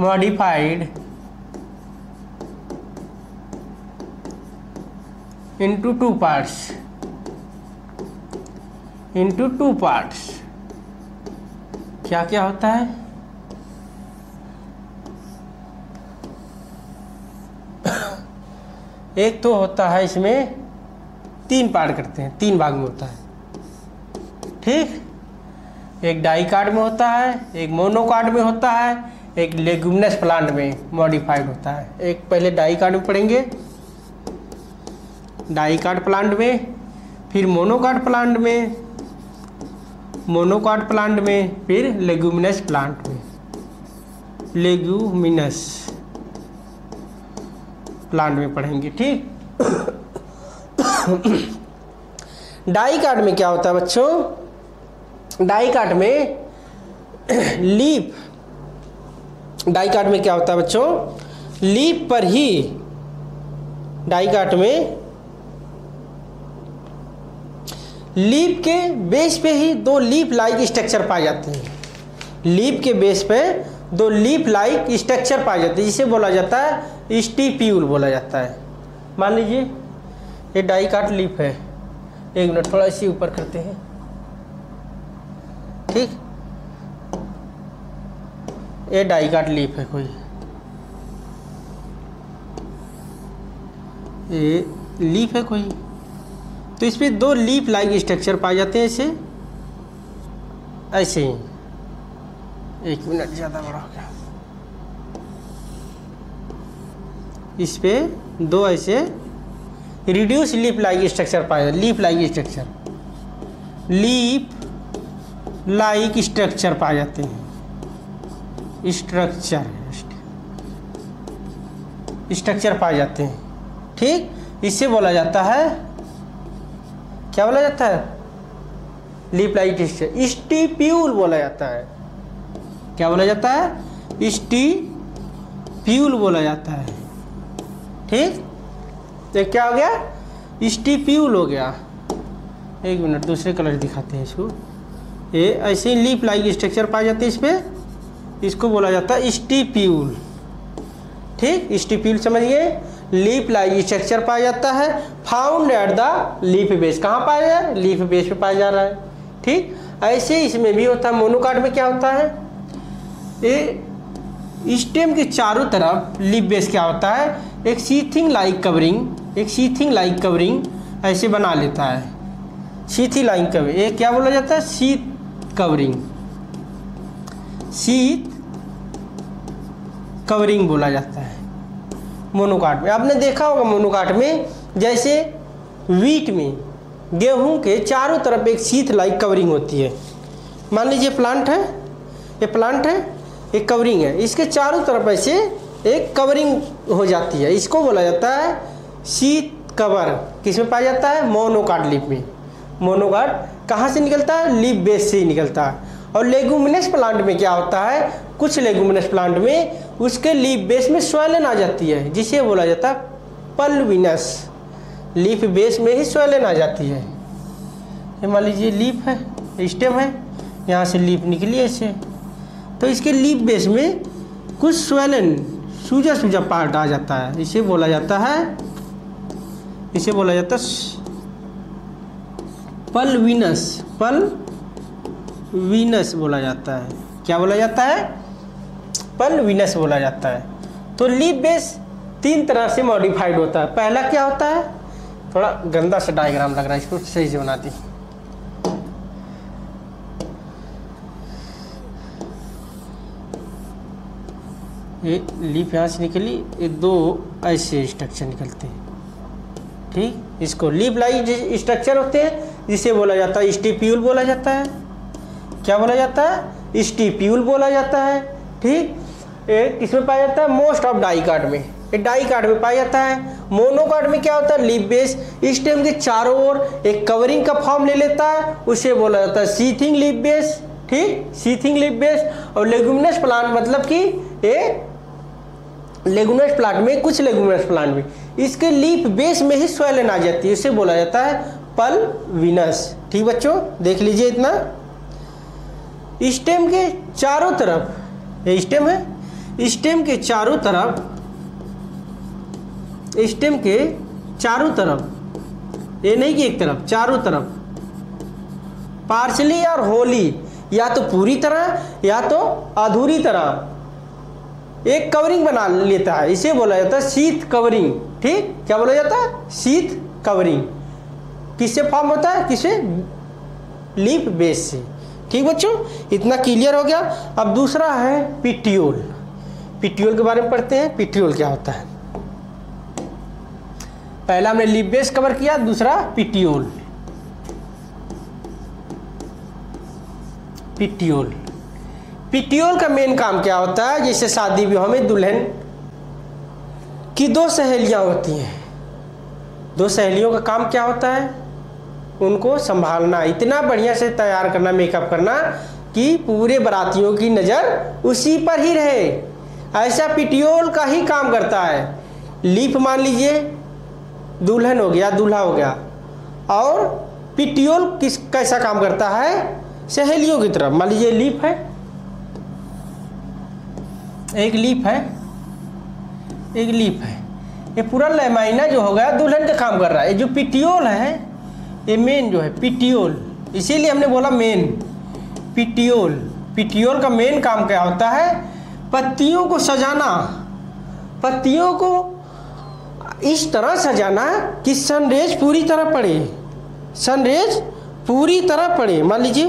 modified into 2 parts, into 2 parts। क्या क्या होता है? एक तो होता है इसमें 3 पार्ट करते हैं, 3 भाग में होता है। ठीक, एक डाइकार्ड में होता है, एक मोनोकार्ड में होता है, एक लेगुमिनस प्लांट में मॉडिफाइड होता है। एक पहले डाइकार्ड में पढ़ेंगे, डाइकार्ड प्लांट में, फिर मोनोकार्ड प्लांट में, फिर लेगुमिनस प्लांट में, लेगुमिनस प्लांट में पढ़ेंगे। ठीक, डाइकार्ड में क्या होता है बच्चों? डाइकार्ड में क्या होता है बच्चों? लीफ पर ही, डाइकार्ड में लीफ के बेस पे ही 2 लीफ लाइक स्ट्रक्चर पाए जाते हैं। लीफ के बेस पे 2 लीफ लाइक स्ट्रक्चर पाए जाते हैं, जिसे बोला जाता है स्टिप्यूल बोला जाता है। मान लीजिए ये डाइकार्ड लीफ है, एक मिनट थोड़ा इसी ऊपर करते हैं, ठीक। ये डाइकाट लीफ है कोई, ये लीफ है कोई, तो इस पे 2 लीफ लाइक स्ट्रक्चर पाए जाते हैं ऐसे ऐसे ही। 1 मिनट ज़्यादा बड़ा हो गया। इस पे 2 ऐसे रिड्यूस लीफ लाइक स्ट्रक्चर पाए जाते, leaf like structure, leaf like structure पाए जाते हैं। स्ट्रक्चर पाए जाते हैं, ठीक। इससे बोला जाता है, क्या बोला जाता है? लीफ लाइक स्ट्रक्चर, स्टिप्यूल बोला जाता है। क्या बोला जाता है? स्टिप्यूल बोला जाता है, ठीक। तो क्या हो गया? स्टिप्यूल हो गया। 1 मिनट दूसरे कलर दिखाते हैं इसको। ये ऐसे ही लीफ लाइक स्ट्रक्चर पाए जाते हैं इस पे, इसको बोला जाता है स्टिप्यूल, ठीक। स्टिप्यूल समझिए, लीफ लाइक स्ट्रक्चर पाया जाता है, found at the leaf base. कहाँ पाया जाए? लीफ बेस पे पाया जा रहा है, ठीक। ऐसे इसमें भी होता है। मोनोकाट में क्या होता है? ये स्टेम के चारों तरफ लीफ बेस क्या होता है? एक सीथिंग लाइक कवरिंग ऐसे बना लेता है। सीथी लाइक कवरिंग, ये क्या बोला जाता है? शीथ कवरिंग बोला जाता है मोनोकाट में। आपने देखा होगा मोनोकाट में, जैसे वीट में गेहूं के चारों तरफ एक शीथ लाइक कवरिंग होती है। मान लीजिए प्लांट है, ये प्लांट है, एक कवरिंग है, इसके चारों तरफ ऐसे एक कवरिंग हो जाती है, इसको बोला जाता है शीथ कवर। किसमें पाया जाता है? मोनोकाट लीफ में। मोनोकाट कहाँ से निकलता है? लीफ बेस से ही निकलता है। और लेगुमिनस प्लांट में क्या होता है? कुछ लेगुमिनस प्लांट में उसके लीफ बेस में स्वेलन आ जाती है, जिसे बोला जाता है पल्विनस। लीफ बेस में ही स्वेलन आ जाती है। ये मान लीजिए लीफ है, स्टेम है, यहाँ से लीफ निकली ऐसे, तो इसके लीफ बेस में कुछ स्वेलन सूजा पार्ट आ जाता है, इसे बोला जाता है पल्विनस बोला जाता है। क्या बोला जाता है? पल्विनस बोला जाता है। तो लीफ बेस 3 तरह से मॉडिफाइड होता है। पहला क्या होता है? थोड़ा गंदा सा डायग्राम लग रहा है, इसको सही से बना दी। ये लीफ यहाँ से निकली, ये 2 ऐसे स्ट्रक्चर निकलते हैं, ठीक। इसको लीफ लाइक स्ट्रक्चर होते हैं, जिसे बोला जाता है स्टिप्यूल बोला जाता है। क्या बोला जाता है? स्टिप्यूल बोला जाता है, ठीक। ये किसमें पाया जाता है? मोस्ट ऑफ डाइकाट में, ये डाइकाट में पाया जाता है। मोनोकाट में क्या होता है? लीफ बेस स्टेम के चारों ओर एक कवरिंग का फॉर्म ले लेता है, उसे बोला जाता है सीथिंग लीफ बेस, ठीक, सीथिंग लीफ बेस। और लेगुमिनस प्लांट मतलब कि ये लेगुमिनस प्लांट में, कुछ लेगुमिनस प्लांट में इसके लीफ बेस में ही स्वेलन आ जाती है, उसे बोला जाता है पल्विनस, ठीक बच्चों। देख लीजिए इतना। स्टेम के चारों तरफ, ये स्टेम है, स्टेम के चारों तरफ, ये नहीं कि एक तरफ, चारों तरफ पार्शली और होली, या तो पूरी तरह या तो अधूरी तरह एक कवरिंग बना लेता है, इसे बोला जाता है शीथ कवरिंग, ठीक। क्या बोला जाता है? Sheath covering. किससे फॉर्म होता है? किससे? लीफ बेस से, ठीक बच्चों। इतना क्लियर हो गया। अब दूसरा है पिट्यूल। पिट्यूल के बारे में पढ़ते हैं। पिट्यूल क्या होता है? पहला हमने लीफ बेस कवर किया, दूसरा पिट्यूल। पिट्यूल का मेन काम क्या होता है? जैसे शादी विवाह में दुल्हन की 2 सहेलियां होती हैं, 2 सहेलियों का काम क्या होता है? उनको संभालना, इतना बढ़िया से तैयार करना, मेकअप करना कि पूरे बारातियों की नज़र उसी पर ही रहे। ऐसा पिट्यूल का ही काम करता है। लीफ मान लीजिए दुल्हन हो गया, दूल्हा हो गया, और पिट्यूल कैसा काम करता है? सहेलियों की तरफ। मान लीजिए लीफ है, एक लीफ है, ये पूरा लैमाइना जो हो गया दुल्हन का काम कर रहा है। जो पिट्यूल है ये मेन जो है पिट्यूल, इसीलिए हमने बोला मेन। पिट्यूल, पिट्यूल का मेन काम क्या होता है? पत्तियों को सजाना, पत्तियों को इस तरह सजाना कि सनरेज पूरी तरह पड़े, सनरेज पूरी तरह पड़े। मान लीजिए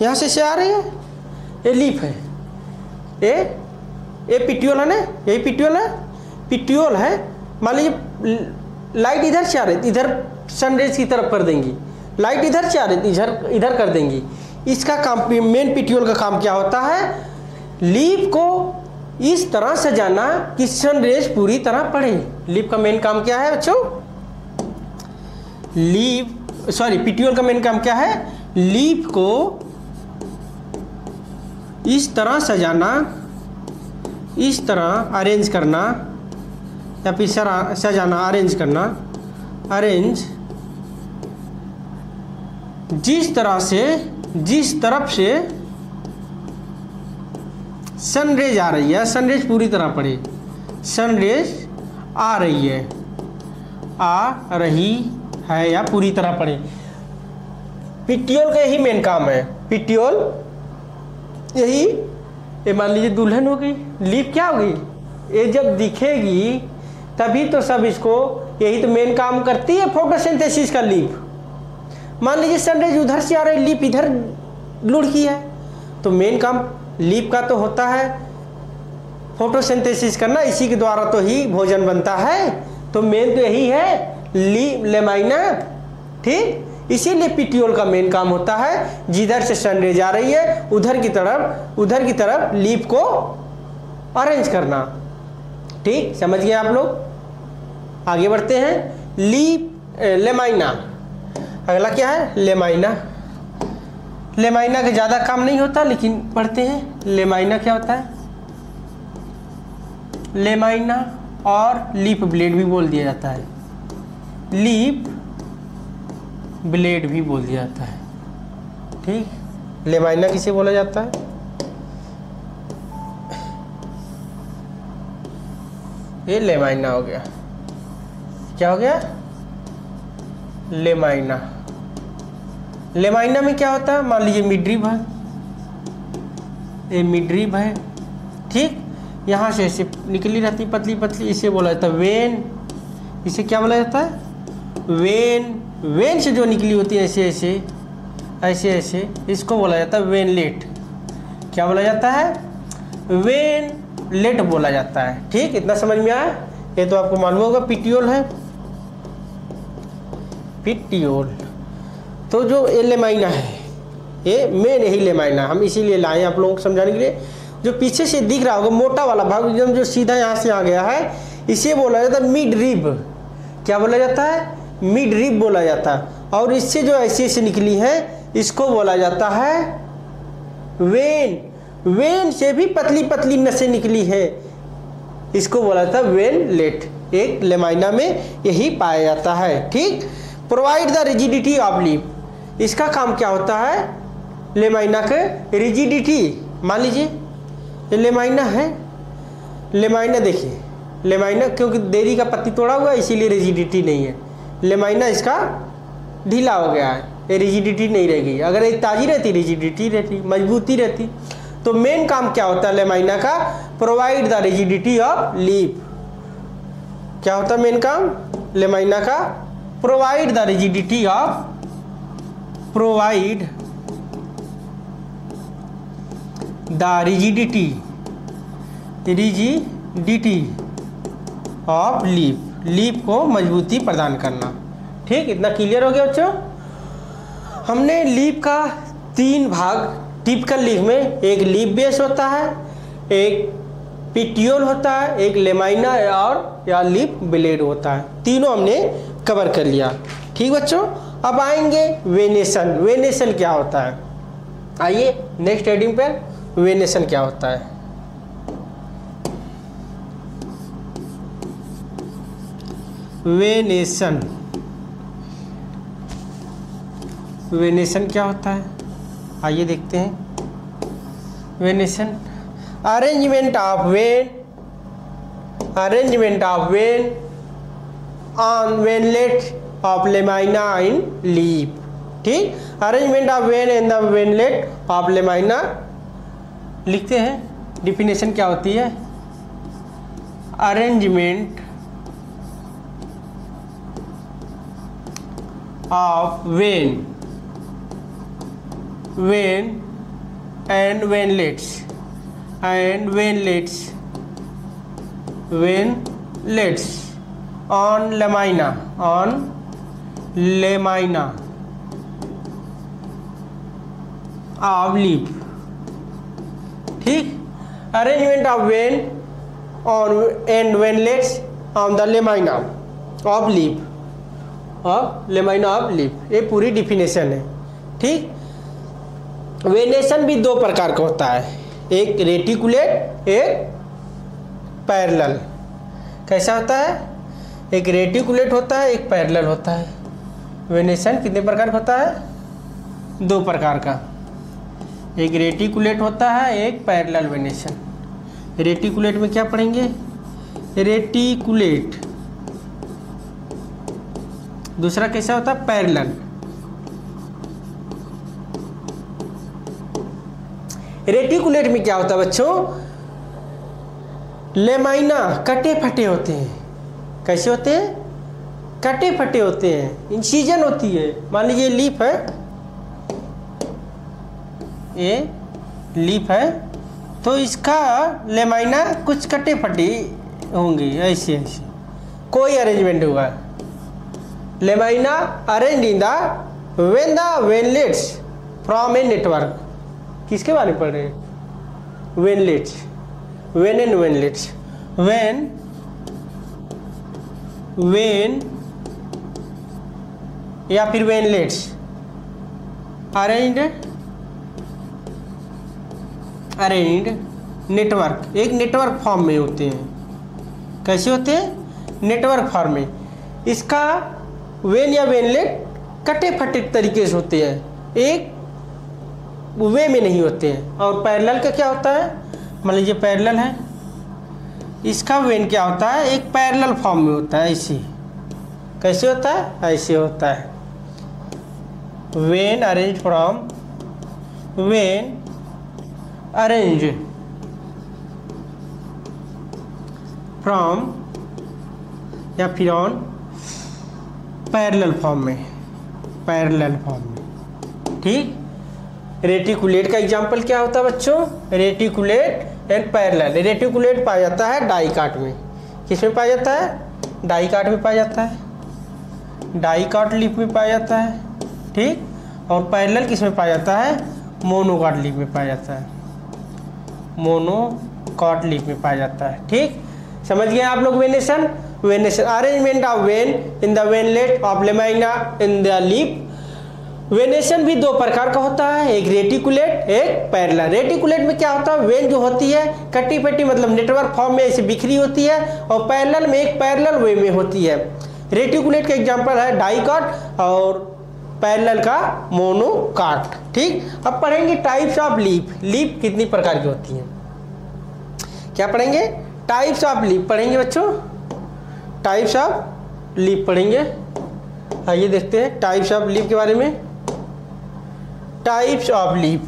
यहाँ से आ रही है, ये लीफ है, ये पिट्यूल है ना, यही पिट्यूल है, पिट्यूल है। मान लीजिए लाइट इधर से आ रही, इधर सनरेज की तरफ कर देंगी, लाइट इधर से आ रही, इधर कर देंगी। इसका काम, मेन पिट्यूल का काम क्या होता है? लीफ को इस तरह सजाना कि सनरेज पूरी तरह पड़े। लीफ का मेन काम क्या है बच्चों? पिट्यूल का मेन काम क्या है? लीफ को इस तरह सजाना, इस तरह अरेंज करना, या फिर सजाना, अरेंज करना, अरेंज जिस तरह से, जिस तरफ से सनरेज आ रही है, सनरेज पूरी तरह पड़े, सनरेज आ रही है, आ रही है या पूरी तरह पड़े। पिट्यूल का यही मेन काम है। पिट्यूल यही, ये मान लीजिए दुल्हन हो गई, लीफ क्या होगी? ये जब दिखेगी तभी तो सब इसको, यही तो मेन काम करती है फोटोसिंथेसिस का लीफ। मान लीजिए सनरेज उधर से आ रही, लीफ इधर लुढ़की है, तो मेन काम लीफ का तो होता है फोटोसिंथेसिस करना, इसी के द्वारा तो ही भोजन बनता है। तो मेन तो यही है लेमाइना, ठीक। इसीलिए पिट्यूल का मेन काम होता है जिधर से सनरेज आ रही है उधर की तरफ लीफ को अरेंज करना, ठीक। समझ गए आप लोग? आगे बढ़ते हैं। लेमाइना, अगला क्या है? लेमाइना। लेमाइना का ज़्यादा काम नहीं होता, लेकिन पढ़ते हैं। लेमाइना क्या होता है? लेमाइना और लीफ ब्लेड भी बोल दिया जाता है, लीफ ब्लेड भी बोल दिया जाता है, ठीक। लेमाइना किसे बोला जाता है? ये लेमाइना हो गया। क्या हो गया? लेमाइना। लेमाइना में क्या होता है? मान लीजिए मिडरिब है, ये मिडरिब है, ठीक। यहाँ से ऐसे निकली रहती पतली पतली, इसे बोला जाता है वेन। इसे क्या बोला जाता है? वेन। वेन से जो निकली होती है ऐसे ऐसे ऐसे ऐसे, इसको बोला जाता है वेनलेट। क्या बोला जाता है? वेनलेट बोला जाता है, ठीक। इतना समझ में आया? ये तो आपको मालूम होगा पिट्यूल है, पिट्यूल। तो जो ये लेमाइना है, ये मेन यही लेमाइना, हम इसीलिए लाए आप लोगों को समझाने के लिए। जो पीछे से दिख रहा होगा मोटा वाला भाग एकदम जो सीधा यहाँ से आ गया है, इसे बोला जाता है मिड रिब। क्या बोला जाता है? मिड रिब बोला जाता है। और इससे जो ऐसे ऐसे निकली है इसको बोला जाता है वेन। वेन से भी पतली पतली नसें निकली है, इसको बोला जाता है वेनलेट। एक लेमाइना में यही पाया जाता है, ठीक। Provide the rigidity of leaf. इसका काम क्या होता है? लेमाइना के रिजिडिटी। मान लीजिए ये लेमाइना है, लेमाइना देखिए, लेमाइना क्योंकि देरी का पत्ती तोड़ा हुआ है इसीलिए रिजिडिटी नहीं है। लेमाइना इसका ढीला हो गया है, ये रिजिडिटी नहीं रहेगी। अगर ये ताज़ी रहती रिजिडिटी रहती, मजबूती रहती। तो मेन काम क्या होता है लेमाइना का? Provide the rigidity of leaf. क्या होता है मेन काम लेमाइना का? Provide the rigidity of, provide the rigidity of leaf. Leaf को मजबूती प्रदान करना, ठीक। इतना क्लियर हो गया बच्चों? हमने लीफ का 3 भाग टिपिकल लीफ में, एक लीफ बेस होता है, एक पिट्यूल होता है, एक लेमाइना और या लीफ ब्लेड होता है। तीनों हमने कवर कर लिया, ठीक बच्चों। अब आएंगे वेनेशन। वेनेशन क्या होता है? आइए नेक्स्ट हेडिंग पर, वेनेशन क्या होता है? वेनेशन। वेनेशन क्या होता है? आइए देखते हैं। Venation arrangement of vein, arrangement of vein on veinlet of lamina in leaf. ठीक, arrangement of vein in the veinlet of lamina. लिखते हैं डिफिनेशन क्या होती है। Arrangement of vein and venlets on lamina of leaf। ठीक, arrangement of vein on and venlets on the lamina of leaf, ये पूरी डिफिनेशन है। ठीक, वेनेशन भी दो प्रकार का होता है, एक रेटिकुलेट, एक पैरेलल। कैसा होता है, एक रेटिकुलेट होता है, एक पैरेलल होता है। वेनेशन कितने प्रकार का होता है, दो प्रकार का, एक रेटिकुलेट होता है, एक पैरेलल वेनेशन। रेटिकुलेट में क्या पढ़ेंगे, रेटिकुलेट। दूसरा कैसा होता है, पैरेलल। रेटिकुलेट में क्या होता है बच्चों, लेमाइना कटे फटे होते हैं। कैसे होते हैं, कटे फटे होते हैं, इंसिजन होती है। मान लीजिए लीफ है, ये लीफ है, तो इसका लेमाइना कुछ कटे फटे होंगे, ऐसे ऐसे कोई अरेंजमेंट हुआ। Lamina arrange in the veinlets from a network. किसके बारे में पढ़ रहे हैं, veinlets, when and veinlets. When या फिर वेनलेट्स अरेंज्ड नेटवर्क, एक नेटवर्क फॉर्म में होते हैं। कैसे होते हैं, नेटवर्क फॉर्म में। इसका वेन या वेनलेट कटे फटे तरीके से होते हैं, एक वे में नहीं होते हैं। और पैरेलल का क्या होता है, मान लीजिए पैरेलल है, इसका वेन क्या होता है, एक पैरेलल फॉर्म में होता है, ऐसे। कैसे होता है, ऐसे होता है। When arrange from when arrange from या फिर ऑन पैरेलल फॉर्म में, पैरेलल फॉर्म में। ठीक, रेटिकुलेट का एग्जाम्पल क्या होता है बच्चों, रेटिकुलेट एंड पैरेलल। रेटिकुलेट पाया जाता है डाइकाट में। किस में पाया जाता है, डाइकाट में पाया जाता है, डाइकाट लीफ में पाया जाता है। ठीक, और पैरेलल किस में पाया जाता है, मोनोकाट लीफ में पाया जाता है, मोनोकाट लीफ में पाया जाता है। ठीक, समझ गए आप लोग। Venation arrangement of vein in the veinlet of lamina in the leaf. Venation भी दो प्रकार का होता है, एक रेटिकुलेट, एक पैरेलल। रेटिकुलेट में क्या होता है, वेन जो होती है कटी फटी, मतलब नेटवर्क फॉर्म में ऐसे बिखरी होती है, और पैरेलल में एक पैरेलल वे में होती है। रेटिकुलेट का एग्जांपल है डाइकाट और पैरेलल का मोनोकाट। ठीक, अब पढ़ेंगे टाइप्स ऑफ लीफ। लीफ कितनी प्रकार की होती हैं, क्या पढ़ेंगे, टाइप्स ऑफ लीफ पढ़ेंगे बच्चों, टाइप्स ऑफ लीफ पढ़ेंगे। आइए देखते हैं टाइप्स ऑफ लीफ के बारे में। Types of leaf,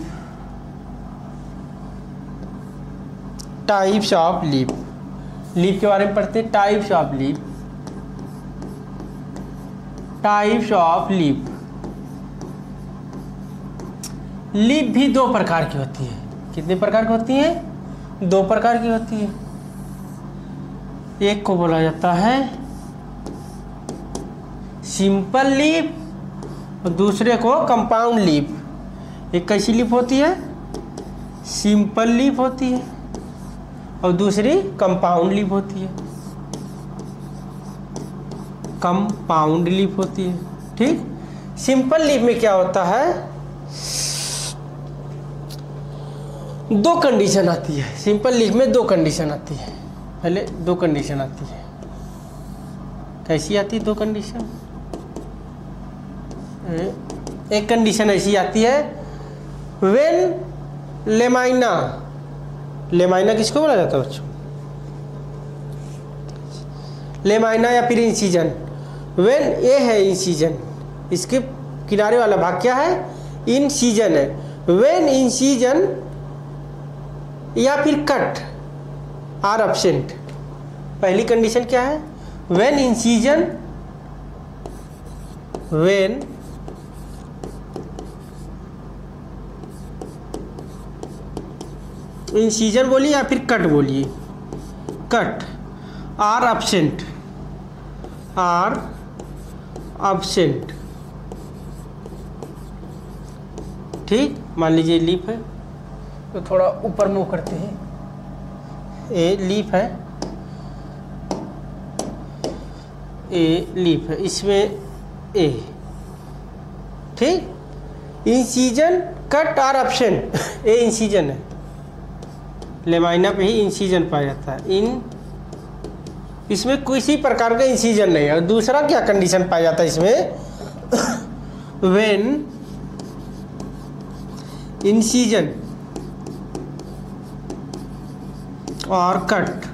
types of leaf, leaf के बारे में पढ़ते हैं। Types of leaf, types of leaf. Leaf भी दो प्रकार की होती है। कितने प्रकार की होती है, दो प्रकार की होती है। एक को बोला जाता है सिंपल लीफ और दूसरे को कंपाउंड लीफ। एक कैसी लीफ होती है, सिंपल लीफ होती है, और दूसरी कंपाउंड लीफ होती है, कंपाउंड लीफ होती है। ठीक, सिंपल लीफ में क्या होता है, दो कंडीशन आती है। सिंपल लीफ में दो कंडीशन आती है। पहले दो कंडीशन आती है, कैसी आती है दो कंडीशन। एक कंडीशन ऐसी आती है, वेन लेमाइना, लेमाइना किसको बोला जाता है बच्चों, लेमाइना या फिर इंसिजन। व्हेन ए है इंसिजन, इसके किनारे वाला भाग क्या है, इंसिजन है। व्हेन इंसिजन या फिर कट आर एब्सेंट, पहली कंडीशन क्या है, व्हेन इंसिजन, व्हेन इंसिजन बोलिए या फिर कट बोलिए, cut are absent, are absent, ठीक। मान लीजिए लीफ है तो थोड़ा ऊपर मुंह करते हैं, ए लीफ है, ए लीफ है, इसमें ए, ठीक। Incision cut are absent, a incision है, लेमाइना पे ही इंसिजन पाया जाता है, इन इसमें किसी प्रकार का इंसिजन नहीं है। और दूसरा क्या कंडीशन पाया जाता है इसमें, when incision or cut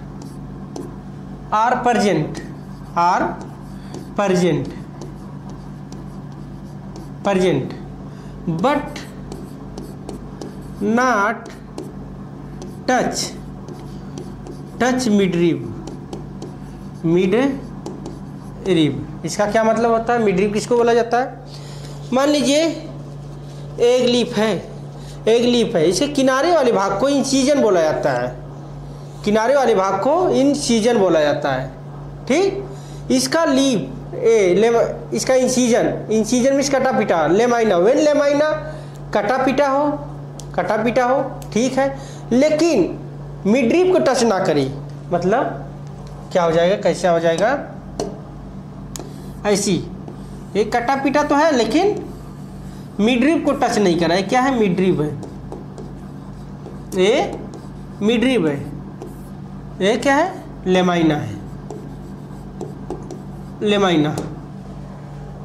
are present, are present, present but not touch, touch mid rib, mid rib, इसका क्या मतलब होता है, मिड रिब किसको बोला जाता है। मान लीजिए एक लीफ है, एक लीफ है, इसके किनारे वाले भाग को इंसिजन बोला जाता है, किनारे वाले भाग को इंसिजन बोला जाता है, ठीक। इसका लीफ इसका इंसिजन, इंसिजन मीन्स कटा पिटा, लेमाइना, व्हेन लेमाइना कटा पिटा हो, कटा पिटा हो, ठीक है, लेकिन मिड रिब को टच ना करी, मतलब क्या हो जाएगा, कैसा हो जाएगा, ऐसी, ये कटा पिटा तो है लेकिन मिड रिब को टच नहीं करा है, क्या है, मिड रिब है, ये मिड रिब है, ये क्या है, लेमाइना है, lamina.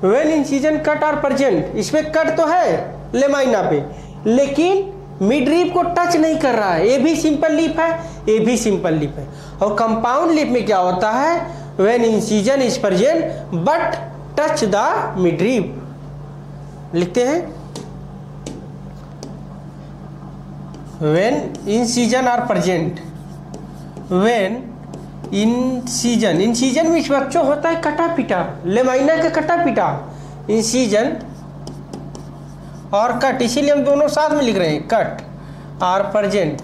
When incision cut are present, इसमें कट तो है लेमाइना पे लेकिन मिड रिब को टच नहीं कर रहा है, ये भी सिंपल लीफ है, ये भी सिंपल लीफ है। और कंपाउंड लीफ में क्या होता है, when incision is present but touch the mid rib, लिखते हैं when incision are present, when incision, incision में बच्चों होता है कटा पिटा, लेमाइना का कटा पिटा, इंसिजन और कट, इसीलिए हम दोनों साथ में लिख रहे हैं, cut are present,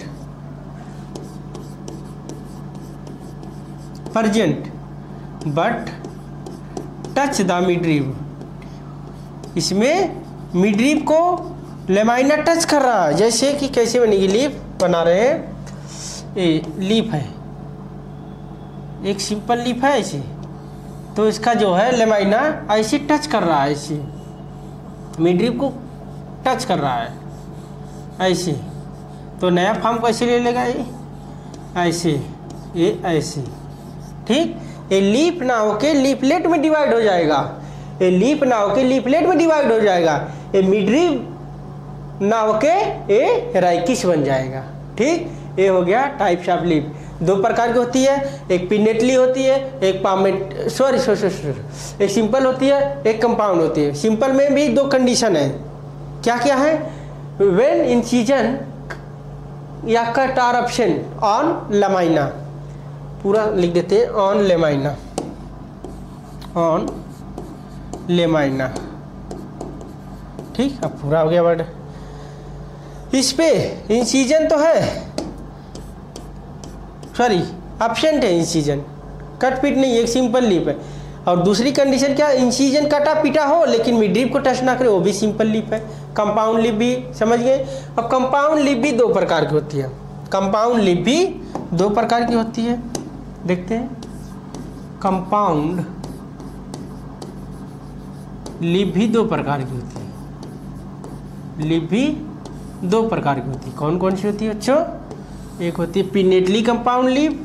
present but touch the mid rib, इसमें मिड रिब को लेमाइना टच कर रहा है। जैसे कि कैसे बनेगी लीफ, बना रहे हैं, ये लीफ है, एक सिंपल लीफ है ऐसे, तो इसका जो है लेमाइना ऐसे टच कर रहा है, ऐसे मिड रिब को टच कर रहा है ऐसे, तो नया फॉर्म कैसे ले लेगा, ये ऐसे, ये ऐसे, ठीक। ये लीफ ना होके लीफलेट में डिवाइड हो जाएगा, ये लीफ ना होके लीफलेट में डिवाइड हो जाएगा, ये मिड रिब ना होके ये राइकिस बन जाएगा, ठीक। ये हो गया टाइप्स ऑफ लीफ, दो प्रकार की होती है, एक पिनेटली होती है, एक पामेट, सॉरी, एक सिंपल होती है, एक कंपाउंड होती है। सिंपल में भी दो कंडीशन है, क्या क्या है, व्हेन इंसिजन या cut are absent on lamina, पूरा लिख देते हैं, ऑन लेमाइना, ऑन लेमाइना, ठीक। अब पूरा हो गया वर्ड। इस पे इंसिजन तो है, सॉरी एब्सेंट है इंसिजन, कट पिट नहीं, एक सिंपल लीफ है। और दूसरी कंडीशन क्या, इंसिजन कटा पिटा हो लेकिन मिड रिब को टच ना करे, वो भी सिंपल लीफ है। कंपाउंड लीफ भी समझ गए। अब कंपाउंड लीफ भी दो प्रकार की होती है, कंपाउंड लीफ भी दो प्रकार की होती है, देखते हैं। कंपाउंड लीफ भी दो प्रकार की होती है, लीफ भी दो प्रकार की होती है। कौन कौन सी होती है बच्चों, एक होती है पिनेटली कंपाउंड लीफ,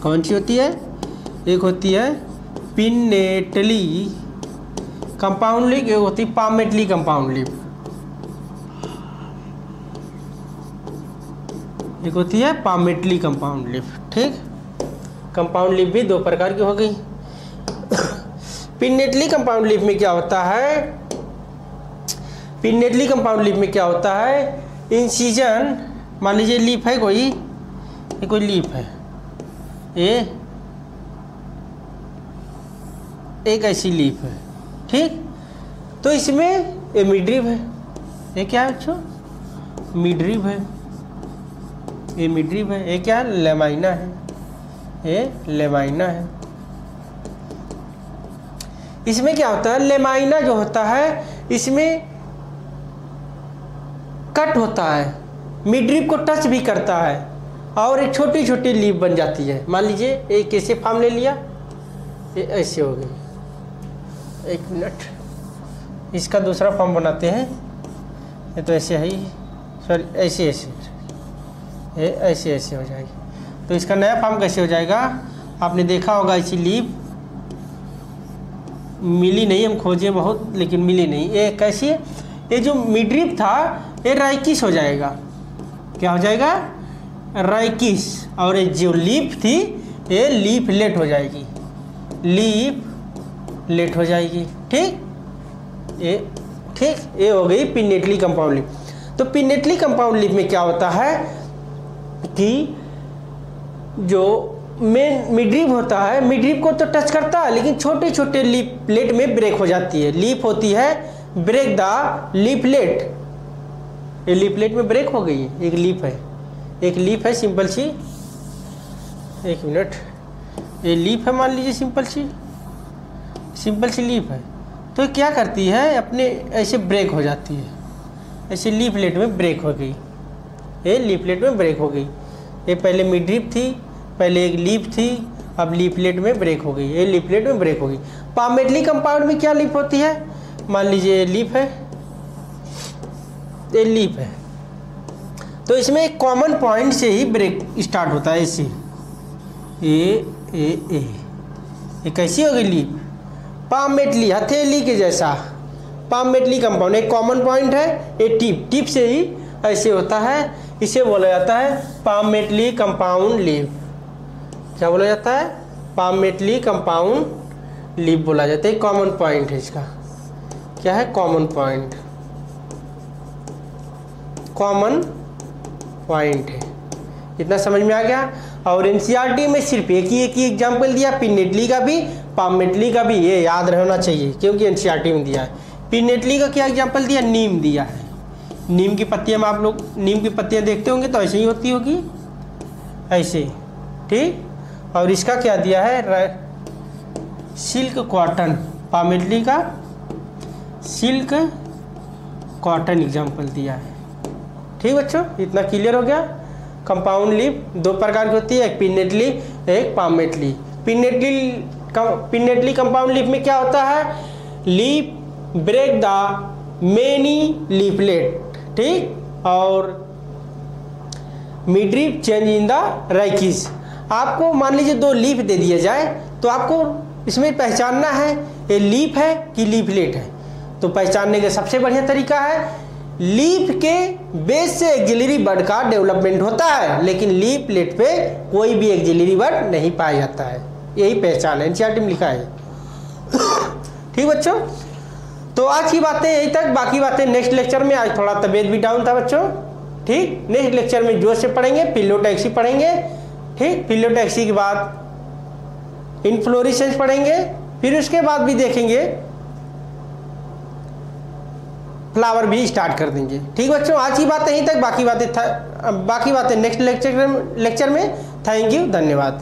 कौन सी होती है, एक होती है पिनेटली कंपाउंड लीफ, एक होती है पामेटली कंपाउंड लीफ, एक होती है पामेटली कंपाउंड लीफ, ठीक। कंपाउंड लीफ भी दो प्रकार की हो गई। पिनेटली कंपाउंड लीफ में क्या होता है, पिनेटली कंपाउंड लीफ में क्या होता है, इंसिजन, मान लीजिए लीफ है कोई, ये कोई लीफ है, ये एक ऐसी लीफ है, ठीक। तो इसमें ये मिडरिब है, ये क्या है बच्चों, मिडरिब है, ये मिडरिब है, ये क्या है, लेमाइना है, ये लेमाइना है। इसमें क्या होता है, लेमाइना जो होता है इसमें कट होता है, मिडरिब को टच भी करता है और एक छोटी छोटी लीफ बन जाती है। मान लीजिए एक ऐसे फॉर्म ले लिया, ये ऐसे हो गई, एक मिनट, इसका दूसरा फॉर्म बनाते हैं, ये तो ऐसे है ही, सॉरी ऐसे ऐसे, ये ऐसे ऐसे हो जाएगी। तो इसका नया फॉर्म कैसे हो जाएगा, आपने देखा होगा ऐसी लीफ मिली नहीं, हम खोजे बहुत लेकिन मिली नहीं। ये कैसी है, ये जो मिडरिब था ये राइकिस हो जाएगा, क्या हो जाएगा, राइकिस, और ये जो लीफ थी ये लीफलेट हो जाएगी, लीफलेट हो जाएगी, ठीक। ये ठीक, ये हो गई पिनेटली कंपाउंड लीफ। तो पिनेटली कंपाउंड लीफ में क्या होता है कि जो मेन मिडरिब होता है, मिडरिब को तो टच करता है लेकिन छोटे छोटे लीफलेट में ब्रेक हो जाती है। लीफ होती है ब्रेक द लीफलेट, ये लीफलेट में ब्रेक हो गई है, एक लीफ है, एक लीफ है सिंपल सी, एक मिनट, ये लीफ है मान लीजिए सिंपल सी लीफ है। तो क्या करती है, अपने ऐसे ब्रेक हो जाती है, ऐसे लीफलेट में ब्रेक हो गई, ये लीफलेट में ब्रेक हो गई। ये पहले मिडरिब थी, पहले एक लीफ थी, अब लीफलेट में ब्रेक हो गई, ये लीफलेट में ब्रेक हो गई। पामेटली कंपाउंड में क्या लीफ होती है, मान लीजिए ये लीफ है, ये लीफ है, तो इसमें एक कॉमन पॉइंट से ही ब्रेक स्टार्ट होता है, ऐसे ये कैसी हो गई लीफ, पामेटली, हथेली के जैसा, पामेटली कंपाउंड, एक कॉमन पॉइंट है, ये टिप से ही ऐसे होता है, इसे बोला जाता है पामेटली कंपाउंड लीफ। क्या बोला जाता है, पामेटली कंपाउंड लीफ बोला जाता है, कॉमन पॉइंट है इसका, क्या है, कॉमन पॉइंट, कॉमन पॉइंट है। इतना समझ में आ गया। और एनसीईआरटी में सिर्फ एक ही एग्जाम्पल दिया, पिनेटली का भी पामेटली का भी, ये याद रहना चाहिए क्योंकि एनसीईआरटी में दिया है। पिनेटली का क्या एग्जाम्पल दिया, नीम दिया है, नीम की पत्तियां में आप लोग नीम की पत्तियां देखते होंगे तो ऐसे ही होती होगी, ऐसे, ठीक। और इसका क्या दिया है, सिल्क कॉटन, पामेटली का सिल्क कॉटन एग्जाम्पल दिया है, ठीक बच्चों। इतना क्लियर हो गया। कंपाउंड लीफ दो प्रकार की होती है, एक पिनेटली, एक पामेटली। पिनेटली कंपाउंड लीफ में क्या होता है, leaf break the many leaflet, ठीक, और midrib change in the rachis. आपको मान लीजिए दो लीफ दे दिया जाए तो आपको इसमें पहचानना है ये लीफ है कि लीफलेट है। तो पहचानने का सबसे बढ़िया तरीका है, लीफ के बेस से एक्सिलरी बड का डेवलपमेंट होता है लेकिन लीफलेट पे कोई भी एक्सिलरी बड नहीं पाया जाता है, यही पहचान है, एनसीईआरटी में लिखा है। ठीक बच्चों, तो आज की बातें यही तक, बाकी बातें नेक्स्ट लेक्चर में। आज थोड़ा तबीयत भी डाउन था बच्चों, ठीक। नेक्स्ट लेक्चर में जोर से पढ़ेंगे, फिलोटैक्सी पढ़ेंगे, ठीक। फिलोटैक्सी के बाद इनफ्लोरेसेंस पढ़ेंगे, फिर उसके बाद भी देखेंगे फ्लावर भी स्टार्ट कर देंगे, ठीक बच्चों। आज की बातें यहीं तक, बाकी बातें नेक्स्ट लेक्चर में। थैंक यू, धन्यवाद।